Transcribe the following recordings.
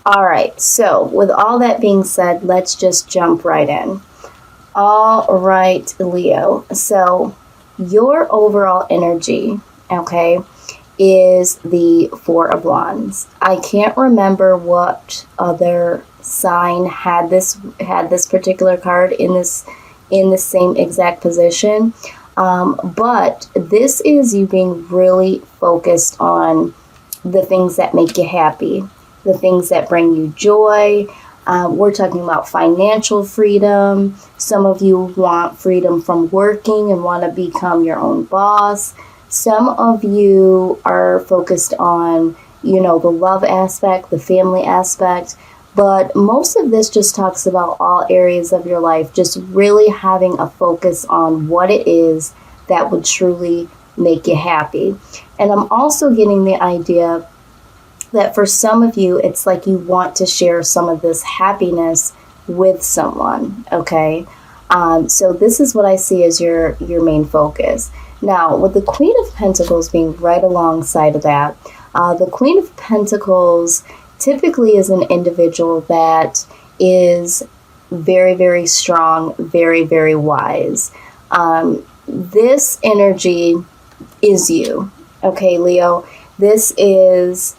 All right, so with all that being said, let's just jump right in. All right, Leo. So your overall energy, okay, is the Four of Wands. I can't remember what other sign had this particular card in the same exact position. But this is you being really focused on the things that make you happy, the things that bring you joy. We're talking about financial freedom. Some of you want freedom from working and want to become your own boss. Some of you are focused on, the love aspect, the family aspect. But most of this just talks about all areas of your life, just really having a focus on what it is that would truly make you happy. And I'm also getting the idea that for some of you, it's like you want to share some of this happiness with someone, okay? So this is what I see as your main focus. Now, with the Queen of Pentacles being right alongside of that, the Queen of Pentacles typically is an individual that is very, very strong, very, very wise. This energy is you, okay, Leo? This is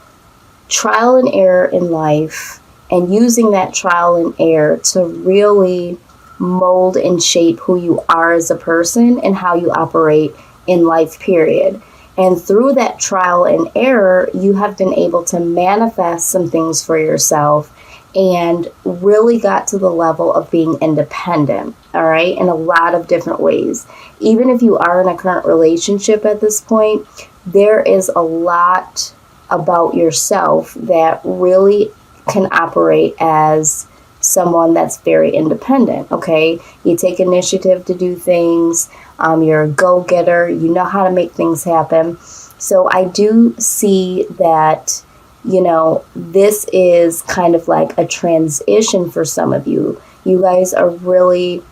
trial and error in life, and using that trial and error to really mold and shape who you are as a person and how you operate in life, period. And through that trial and error, you have been able to manifest some things for yourself and really got to the level of being independent, all right, in a lot of different ways. Even if you are in a current relationship at this point, there is a lot about yourself that really can operate as someone that's very independent, okay? You take initiative to do things. You're a go-getter. You know how to make things happen. So I do see that, this is kind of like a transition for some of you. You guys are really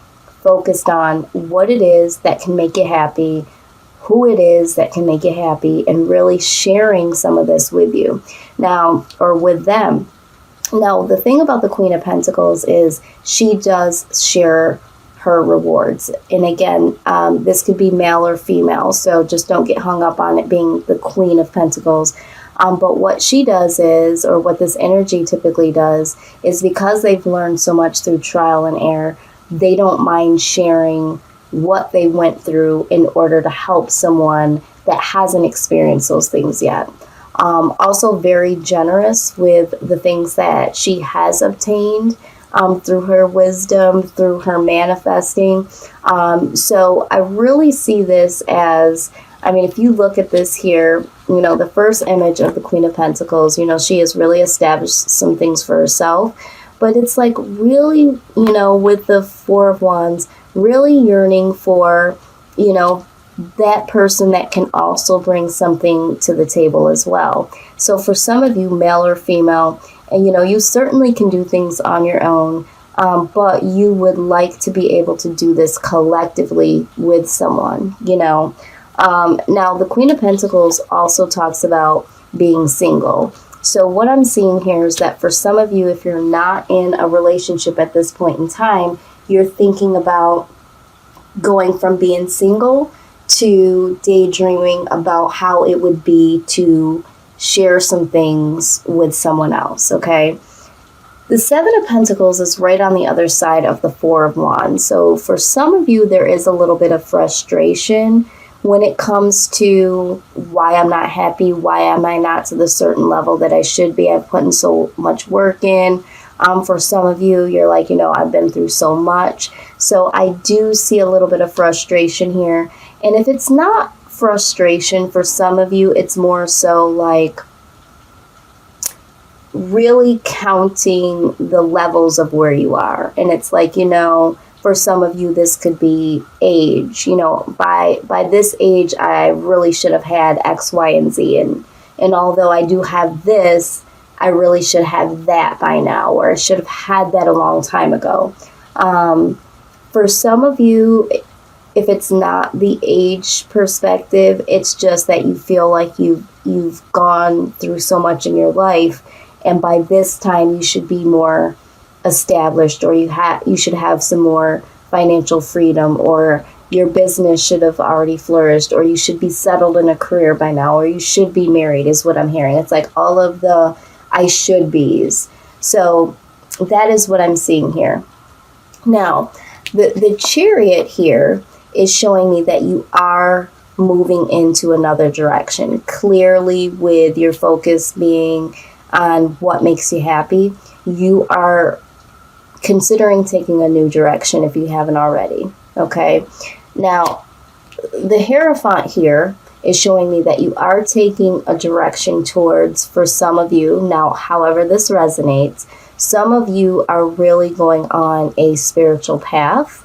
focused on what it is that can make you happy, who it is that can make you happy, and really sharing some of this with you now, or with them. Now, the thing about the Queen of Pentacles is she does share her rewards. And again, this could be male or female, so just don't get hung up on it being the Queen of Pentacles. But what she does is, or what this energy typically does, is because they've learned so much through trial and error, they don't mind sharing what they went through in order to help someone that hasn't experienced those things yet. Also very generous with the things that she has obtained through her wisdom, through her manifesting. So I really see this as, if you look at this here, the first image of the Queen of Pentacles, she has really established some things for herself. But it's like really, with the Four of Wands, really yearning for, that person that can also bring something to the table as well. So for some of you, male or female, and you certainly can do things on your own, but you would like to be able to do this collectively with someone, Now, the Queen of Pentacles also talks about being single. So what I'm seeing here is that for some of you, if you're not in a relationship at this point in time, you're thinking about going from being single to daydreaming about how it would be to share some things with someone else, okay? The Seven of Pentacles is right on the other side of the Four of Wands. So for some of you, there is a little bit of frustration when it comes to why I'm not happy, why am I not to the certain level that I should be. I've put in so much work in. For some of you, you're like, I've been through so much. So I do see a little bit of frustration here. And if it's not frustration for some of you, it's more so like really counting the levels of where you are. And it's like, for some of you, this could be age. By this age, I really should have had X, Y, and Z. And although I do have this, I really should have that by now, or I should have had that a long time ago. For some of you, if it's not the age perspective, it's just that you feel like you've gone through so much in your life and by this time you should be more established, or you should have some more financial freedom, or your business should have already flourished, or you should be settled in a career by now, or you should be married, is what I'm hearing. It's like all of the I should be's. So that is what I'm seeing here. Now, the Chariot here is showing me that you are moving into another direction, clearly with your focus being on what makes you happy. You are considering taking a new direction if you haven't already, okay? Now, the Hierophant here is showing me that you are taking a direction towards, for some of you, now, however this resonates, some of you are really going on a spiritual path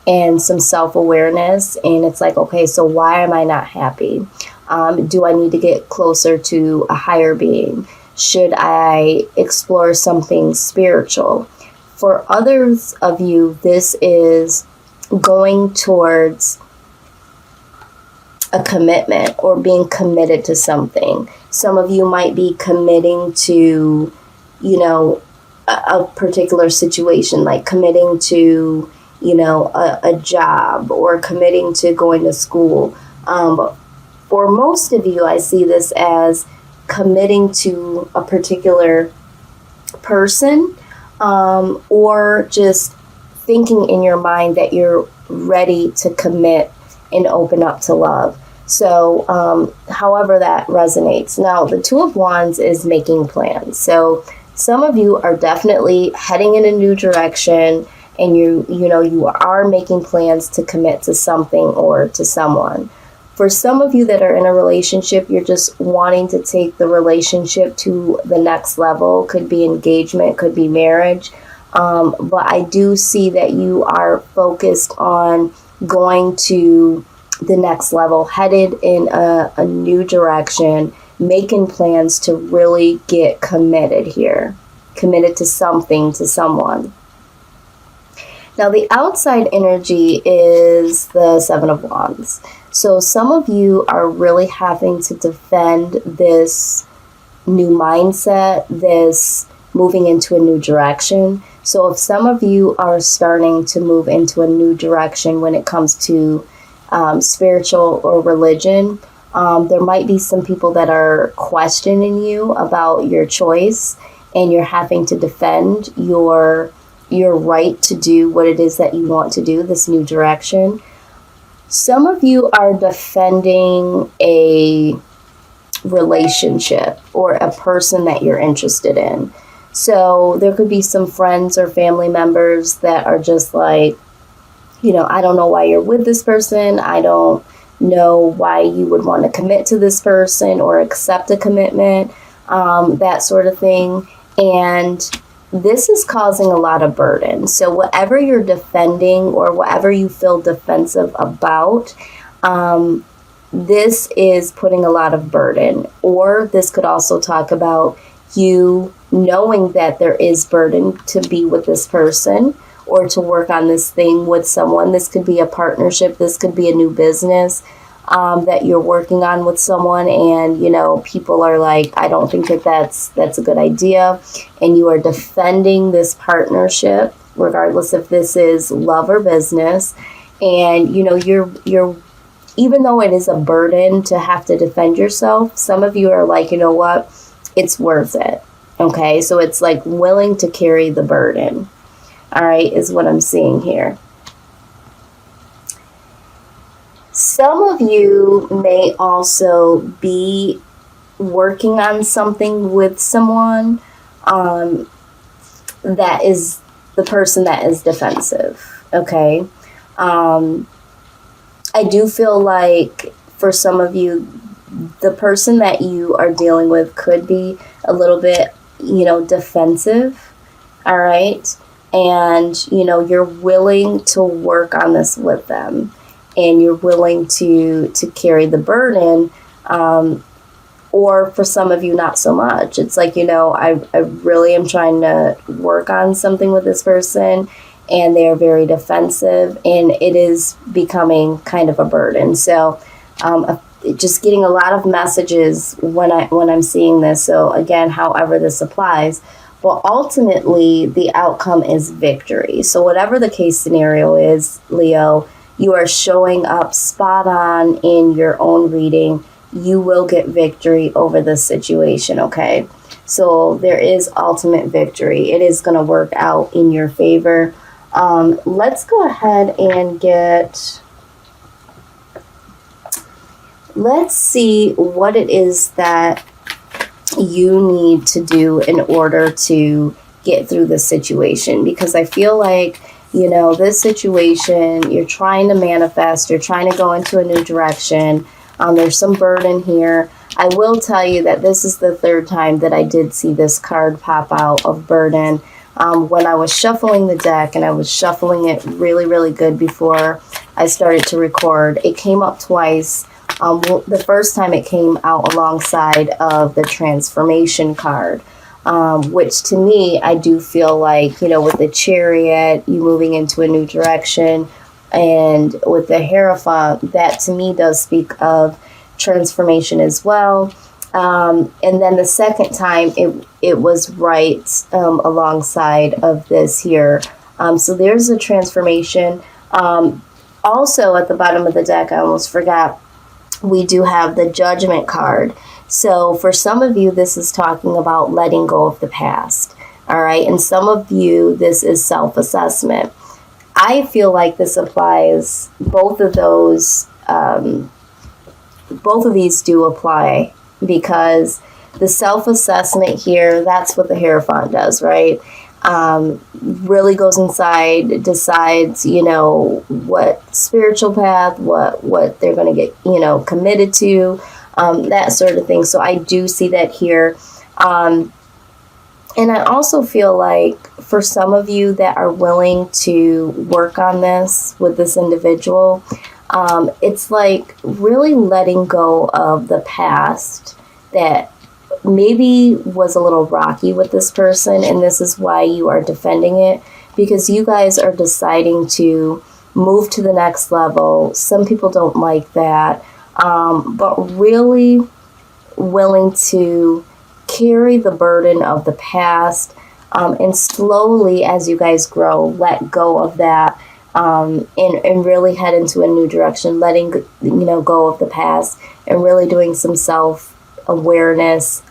and some self-awareness, and it's like, okay, so why am I not happy? Do I need to get closer to a higher being? Should I explore something spiritual? For others of you, this is going towards a commitment or being committed to something. Some of you might be committing to, a particular situation, like committing to, a job, or committing to going to school. But for most of you, I see this as committing to a particular person, or just thinking in your mind that you're ready to commit and open up to love. So, however that resonates. Now, the Two of Wands is making plans. So some of you are definitely heading in a new direction, and you are making plans to commit to something or to someone. For some of you that are in a relationship, you're just wanting to take the relationship to the next level. Could be engagement, could be marriage. But I do see that you are focused on going to the next level, headed in a new direction, making plans to really get committed here, committed to something, to someone. Now, the outside energy is the Seven of Wands. So some of you are really having to defend this new mindset, this moving into a new direction. So if some of you are starting to move into a new direction when it comes to spiritual or religion, there might be some people that are questioning you about your choice, and you're having to defend your right to do what it is that you want to do, this new direction. Some of you are defending a relationship or a person that you're interested in. So there could be some friends or family members that are just like, I don't know why you're with this person. I don't know why you would want to commit to this person or accept a commitment, that sort of thing. And this is causing a lot of burden. So whatever you're defending or whatever you feel defensive about, this is putting a lot of burden. Or this could also talk about you knowing that there is burden to be with this person or to work on this thing with someone. This could be a partnership. This could be a new business that you're working on with someone, and people are like, I don't think that's a good idea, and you are defending this partnership regardless if this is love or business. And you're even though it is a burden to have to defend yourself, some of you are like, what, it's worth it. Okay, so it's like willing to carry the burden. All right, is what I'm seeing here. Some of you may also be working on something with someone that is the person that is defensive, okay? I do feel like for some of you, the person that you are dealing with could be a little bit, defensive, all right? And, you're willing to work on this with them, and you're willing to carry the burden, or for some of you, not so much. It's like, I really am trying to work on something with this person, and they are very defensive, and it is becoming kind of a burden. So just getting a lot of messages when I'm seeing this. So again, however this applies, but ultimately the outcome is victory. So whatever the case scenario is, Leo, you are showing up spot on in your own reading. You will get victory over this situation, okay? So there is ultimate victory. It is going to work out in your favor. Let's go ahead and let's see what it is that you need to do in order to get through this situation, because I feel like, this situation, you're trying to manifest, you're trying to go into a new direction. There's some burden here. I will tell you that this is the third time that I did see this card pop out of burden. When I was shuffling the deck, and I was shuffling it really, really good before I started to record, it came up twice. The first time it came out alongside of the transformation card, which to me, I do feel like, with the Chariot, you moving into a new direction, and with the Hierophant, that to me does speak of transformation as well. And then the second time, it was right alongside of this here. So there's a transformation. Also, at the bottom of the deck, I almost forgot, we do have the Judgment card. So for some of you, this is talking about letting go of the past. All right. And some of you, this is self-assessment. I feel like this applies, both of these do apply, because the self-assessment here, that's what the Hierophant does, right? Really goes inside, decides, what spiritual path, what they're going to get, committed to, that sort of thing. So I do see that here. And I also feel like for some of you that are willing to work on this with this individual, it's like really letting go of the past that maybe was a little rocky with this person, and this is why you are defending it, because you guys are deciding to move to the next level. Some people don't like that, but really willing to carry the burden of the past, and slowly, as you guys grow, let go of that, and really head into a new direction, letting go of the past, and really doing some self-awareness,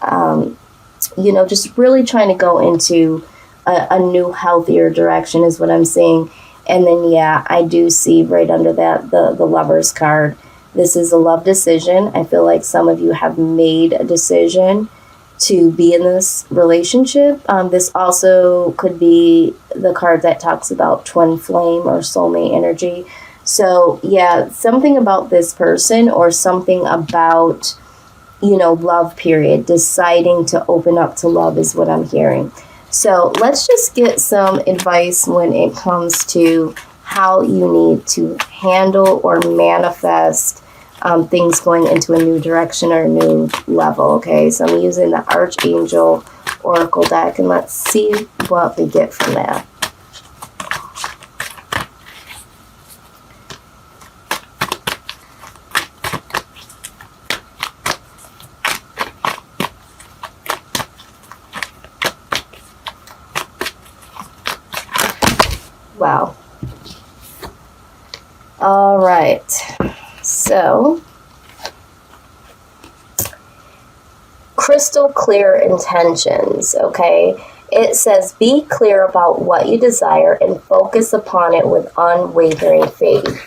just really trying to go into a new, healthier direction is what I'm seeing. And then, yeah, I do see right under that the Lovers card. This is a love decision. I feel like some of you have made a decision to be in this relationship. This also could be the card that talks about twin flame or soulmate energy. So yeah, something about this person, or something about, love period, deciding to open up to love is what I'm hearing. So let's just get some advice when it comes to how you need to handle or manifest things going into a new direction or a new level. Okay, so I'm using the Archangel Oracle deck, and let's see what we get from that. Wow. All right. So, crystal clear intentions, okay? It says, be clear about what you desire and focus upon it with unwavering faith.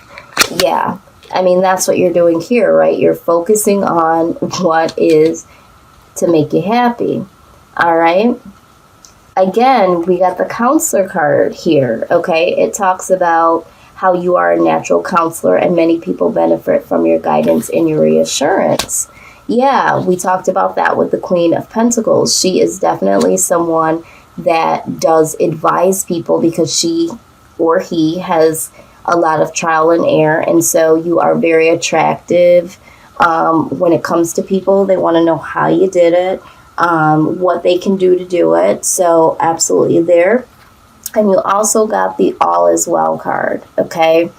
Yeah, I mean, that's what you're doing here, right? You're focusing on what is to make you happy, all right? Again, we got the counselor card here, okay? It talks about how you are a natural counselor and many people benefit from your guidance and your reassurance. Yeah, we talked about that with the Queen of Pentacles. She is definitely someone that does advise people because she or he has a lot of trial and error. And so you are very attractive when it comes to people. They want to know how you did it, what they can do to do it. So absolutely there. And you also got the All Is Well card, okay?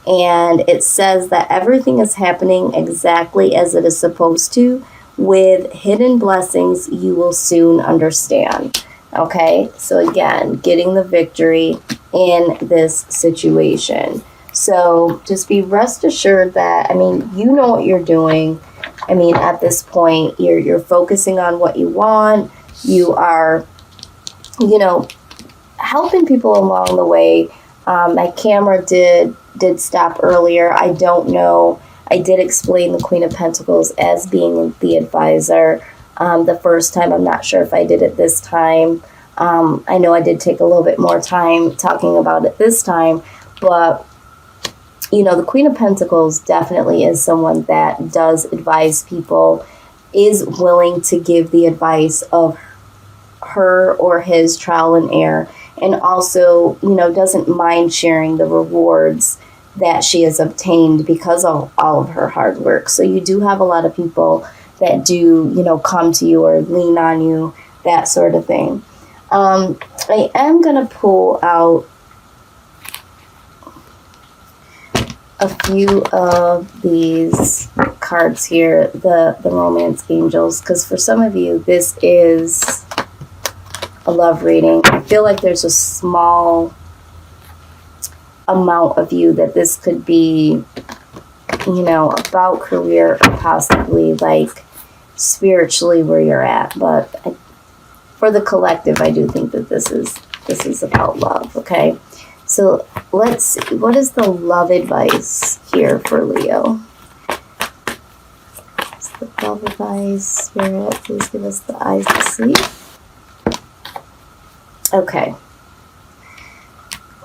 And it says that everything is happening exactly as it is supposed to. With hidden blessings, you will soon understand. Okay, so again, getting the victory in this situation. So just be rest assured that, I mean, you know what you're doing. I mean, at this point, you're focusing on what you want. You are, you know, helping people along the way. My camera did stop earlier. I don't know. I did explain the Queen of Pentacles as being the advisor the first time. I'm not sure if I did it this time. I know I did take a little bit more time talking about it this time, but you know, the Queen of Pentacles definitely is someone that does advise people, is willing to give the advice of her or his trial and error, and also, you know, doesn't mind sharing the rewards that she has obtained because of all of her hard work. So you do have a lot of people that do, you know, come to you or lean on you, that sort of thing. I am going to pull out a few of these cards here, the Romance Angels, because for some of you, this is a love reading. I feel like there's a small amount of you that this could be, you know, about career or possibly like spiritually where you're at. But for the collective, I do think that this is about love. Okay, so let's see, what is the love advice here for Leo? What's the love advice, Spirit? Please give us the eyes to see. Okay.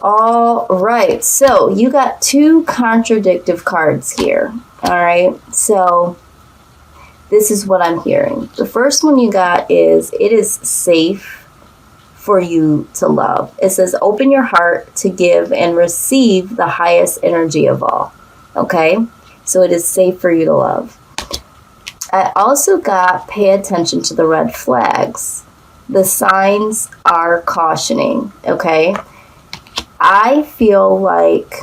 All right, so you got two contradictive cards here. All right, so this is what I'm hearing. The first one you got is, it is safe for you to love. It says, open your heart to give and receive the highest energy of all. Okay, so it is safe for you to love. I also got, pay attention to the red flags. The signs are cautioning. Okay, I feel like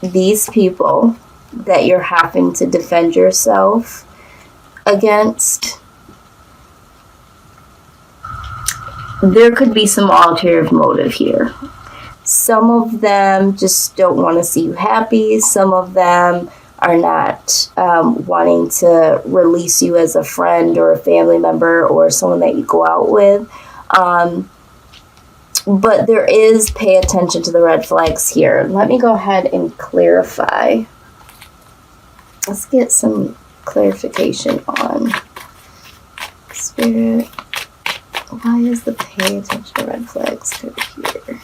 these people that you're having to defend yourself against, there could be some ulterior motive here. Some of them just don't want to see you happy. Some of them are not wanting to release you as a friend or a family member or someone that you go out with. But there is, pay attention to the red flags here. Let me go ahead and clarify. Let's get some clarification on Spirit. Why is the pay attention to red flags card here?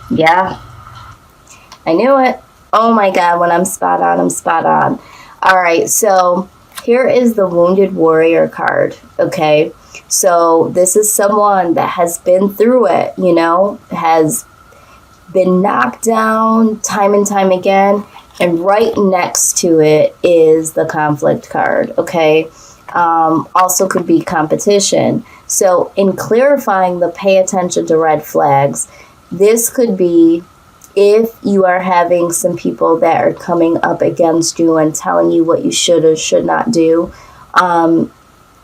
Yeah, I knew it. Oh my God, when I'm spot on, I'm spot on. All right, so here is the Wounded Warrior card, okay? So this is someone that has been through it, you know, has been knocked down time and time again, and right next to it is the Conflict card, okay? Also could be competition. So in clarifying the pay attention to red flags, this could be if you are having some people that are coming up against you and telling you what you should or should not do.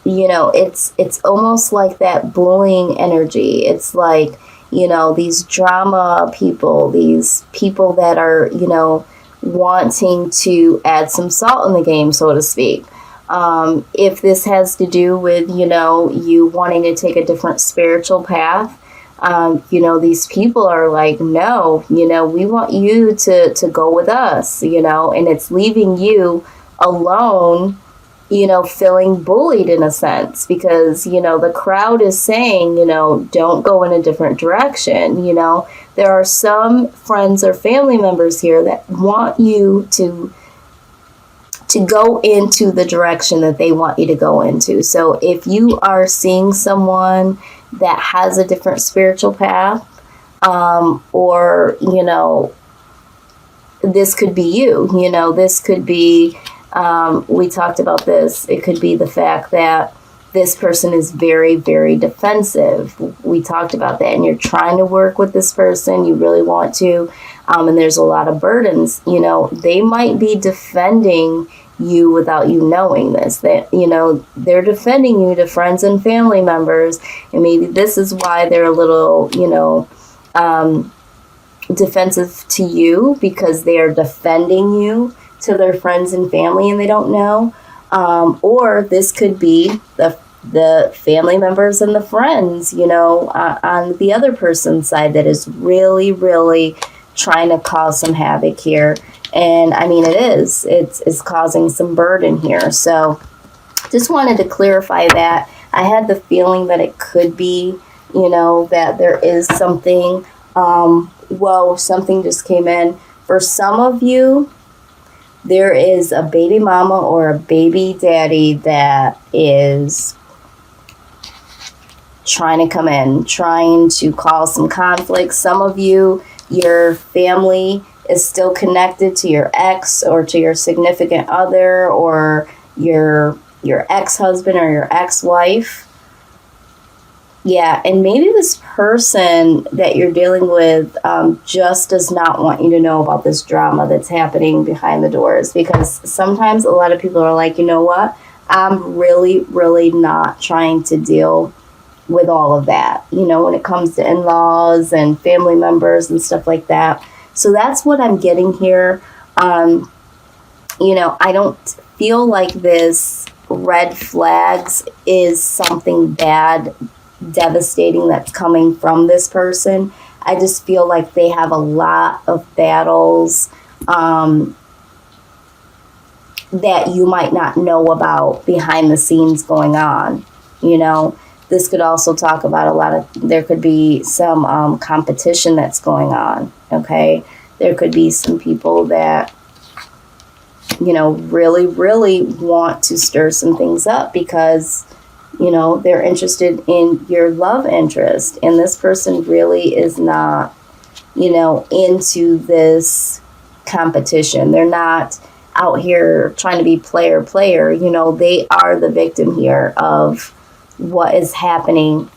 You know, it's almost like that bullying energy. It's like, you know, these drama people, these people that are, you know, wanting to add some salt in the game, so to speak. If this has to do with, you know, you wanting to take a different spiritual path, you know, these people are like, no, you know, we want you to go with us, you know, and it's leaving you alone, you know, feeling bullied in a sense because, you know, the crowd is saying, you know, don't go in a different direction. You know, there are some friends or family members here that want you to go into the direction that they want you to go into. So if you are seeing someone that has a different spiritual path, or, this could be you, this could be, we talked about this, it could be the fact that this person is very, very defensive. We talked about that, and you're trying to work with this person, you really want to, and there's a lot of burdens. They might be defending you without you knowing this, that, they're defending you to friends and family members, and maybe this is why they're a little, defensive to you, because they are defending you to their friends and family and they don't know. Or this could be the family members and the friends, on the other person's side, that is really, really trying to cause some havoc here. And I mean, it's causing some burden here. So just wanted to clarify that. I had the feeling that it could be, that there is something, something just came in. For some of you, there is a baby mama or a baby daddy that is trying to come in, trying to cause some conflict. Some of you, your family is still connected to your ex or to your significant other or your ex-husband or your ex-wife. Yeah, and maybe this person that you're dealing with just does not want you to know about this drama that's happening behind the doors, because sometimes a lot of people are like, you know what, I'm really, really not trying to deal with all of that, when it comes to in-laws and family members and stuff like that. So that's what I'm getting here. I don't feel like this red flags is something bad, devastating that's coming from this person. I just feel like they have a lot of battles that you might not know about behind the scenes going on. This could also talk about there could be some competition that's going on. Okay, there could be some people that really, really want to stir some things up because they're interested in your love interest, and this person really is not, into this competition. They're not out here trying to be player. They are the victim here of what is happening